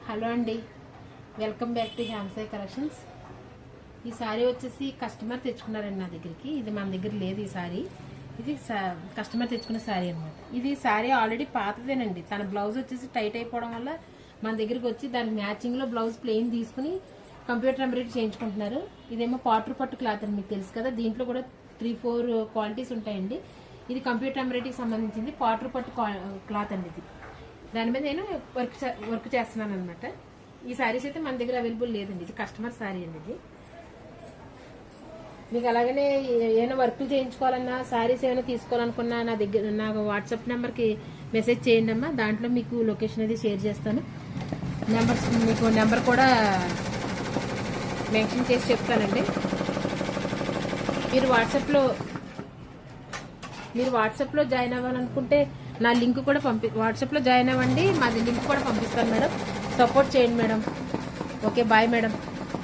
Hello అండి, welcome back to హ్యామ్సాయ్ collections. ఈ sorry వచ్చేసి కస్టమర్ తెచ్చుకున్నారండి నా దగ్గరికి. ఇది మన దగ్గర లేదు. ఈ సారీ ఇది కస్టమర్ తెచ్చుకున్న సారీ అనమాట. ఇది సారీ ఆల్రెడీ పాతదేనండి. తన బ్లౌజ్ వచ్చేసి టైట్ అయిపోవడం వల్ల మన దగ్గరికి వచ్చి దానికి మ్యాచింగ్లో బ్లౌజ్ ప్లెయిన్ తీసుకుని కంప్యూటర్ ఎంబ్రాయిడరీ చేయించుకుంటున్నారు. ఇదేమో పాటర్ పట్టు క్లాత్ అని మీకు తెలుసు కదా. దీంట్లో కూడా 3-4 క్వాలిటీస్ ఉంటాయండి. ఇది కంప్యూటర్ ఎంబ్రాయిడరీకి సంబంధించింది పాటర్ పట్టు క్లాత్ అండి. ఇది దాని మీద నేను వర్క్ చేస్తున్నాను అనమాట. ఈ శారీస్ అయితే మన దగ్గర అవైలబుల్ లేదండి. ఇది కస్టమర్ శారీ అండి. ఇది మీకు అలాగనే ఏమైనా వర్క్ చేయించుకోవాలన్నా శారీస్ ఏమైనా తీసుకోవాలనుకున్నా నా దగ్గర నాకు వాట్సాప్ నెంబర్కి మెసేజ్ చేయండి అమ్మా. దాంట్లో మీకు లొకేషన్ అది షేర్ చేస్తాను. మీకు నెంబర్ కూడా మెన్షన్ చేసి చెప్తానండి. మీరు వాట్సాప్లో జాయిన్ అవ్వాలనుకుంటే నా లింక్ కూడా వాట్సాప్లో జాయిన్ అవ్వండి. మాది లింక్ కూడా పంపిస్తాను మేడం. సపోర్ట్ చేయండి మేడం. Okay, bye madam.